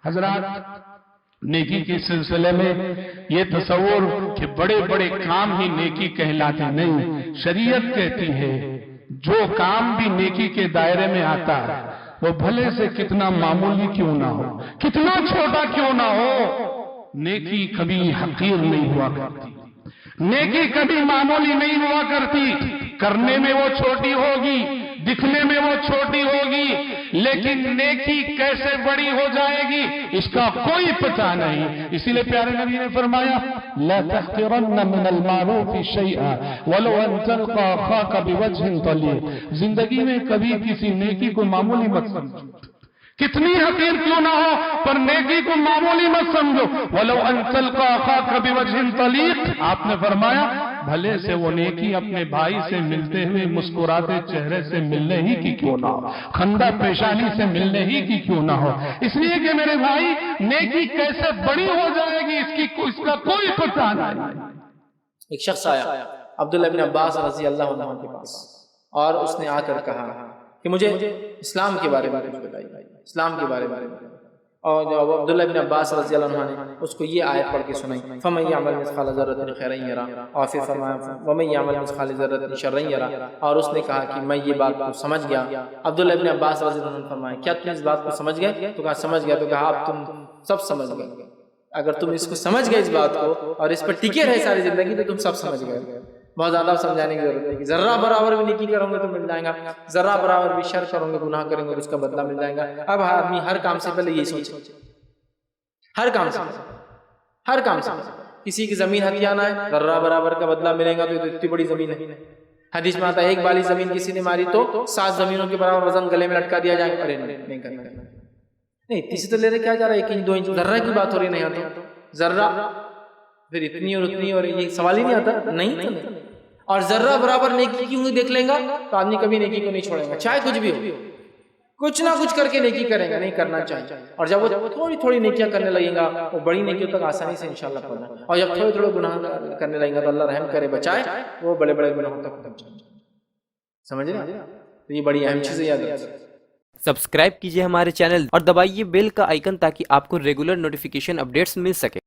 حضرات، نیکی کے سلسلے میں یہ تصور کہ بڑے بڑے کام ہی نیکی کہلاتے نہیں، شریعت کہتی ہے جو کام بھی نیکی کے دائرے میں آتا ہے وہ بھلے سے کتنا معمولی کیوں نہ ہو، کتنا چھوٹا کیوں نہ ہو، نیکی کبھی حقیر نہیں ہوا کرتی، نیکی کبھی معمولی نہیں ہوا کرتی۔ کرنے میں وہ چھوٹی ہوگی، دکھنے میں وہ چھوٹی ہوگی، لیکن نیکی کیسے بڑی ہو جائے گی اس کا کوئی پتہ نہیں۔ اسی لئے پیارے نبی نے فرمایا لا تحقرن من المعروف شیئا ولو ان تلقى اخاك بوجه طليق، زندگی میں کبھی کسی نیکی کو معمولی مت سمجھو، کتنی حقیر کیوں نہ ہو، پر نیکی کو معمولی مت سمجھو۔ وَلَوْ أَن تَلْقَى أَخَاكَ بِوَجْهٍ طَلِيقٍ، آپ نے فرمایا بھلے سے وہ نیکی اپنے بھائی سے ملتے ہوئے مسکراتے چہرے سے ملنے ہی کی کیوں نہ ہو، خندہ پیشانی سے ملنے ہی کی کیوں نہ ہو۔ اس لیے کہ میرے بھائی نیکی کیسے بڑی ہو جائے گی اس کا کوئی پتہ نہیں۔ ایک شخص آیا عبداللہ بن عباس رضی اللہ عنہ کے پاس، اور اس نے آ کر کہا کہ مجھے اسلام کے بارے میں بتائیے، اسلام کے بارے میں۔ اور جب عبداللہ بن عباس رضی اللہ عنہ نے اس کو یہ آیت پڑھ کے سنائی فَمَن يَعْمَلْ مِثْقَالَ ذَرَّةٍ خَيْرًا يَرَهُ، اور پھر فرمایا وَمَن يَعْمَلْ مِثْقَالَ ذَرَّةٍ شَرًّا يَرَهُ، اور اس نے کہا کہ میں یہ بات کو سمجھ گیا۔ عبداللہ بن عباس رضی اللہ عنہ نے فرمایا کیا تم اس بات کو سمجھ گئے؟ تو کہا سمجھ گیا۔ تو کہا اب تم سب سمجھ گئے، اگر تم اس کو سمجھ گئے اس بات کو اور اس پر ٹکے رہے ساری زندگی تو تم سب سمجھ گئے۔ بہت زیادہ سمجھانے کی ضرورت ہے کہ ذرہ برابر بھی نیکی کرو گے تو مل جائے گا، ذرہ برابر بھی شر کرو گے، گناہ کریں گے تو اس کا بدلہ مل جائے گا۔ اب آدمی ہر کام سے پہلے یہ سوچے، ہر کام سے کسی کی زمین ہتھیانا ہے، ذرہ برابر کا بدلہ ملے گا تو اتنی بڑی زمین ہے۔ حدیث میں آتا ہے ایک بالی زمین کسی نے ماری تو 7 زمینوں کے برابر وزن گلے میں لٹکا دیا جائے گا۔ ارے نہیں کرنا، نہیں تیسری تو لے رہے کیا جا رہا ہے، 1 انچ 2 انچ ذرہ کی بات ہو رہی، نہیں آتا ذرہ، پھر اتنی اور اتنی، اور یہ سوال ہی نہیں آتا، نہیں۔ اور ذرہ برابر نیکی کیوں دیکھ لیں گا تو آدمی کبھی نیکی کو نہیں چھوڑے گا، چاہے کچھ بھی ہو، کچھ نہ کچھ کر کے نیکی کریں گا، نہیں کرنا چاہیے۔ اور جب وہ تھوڑی تھوڑی نیکیاں کرنے لگیں گا وہ بڑی نیکیوں تک آسانی سے انشاءاللہ پڑھنا، اور جب تھوڑے تھوڑے گناہ کرنے لگیں گا تو اللہ رحم کرے بچائے، وہ بڑے بڑے گناہوں تک پہنچائے۔ سمجھ رہے ہیں؟ تو یہ بڑی اہم چیزیں یاد رکھیں۔ سبسکرائب کیجئے ہمارے چینل اور دبائیے بیل کا آئیکن تاکہ آپ کو ریگولر نوٹیفیکیشن اپڈیٹس مل سکے۔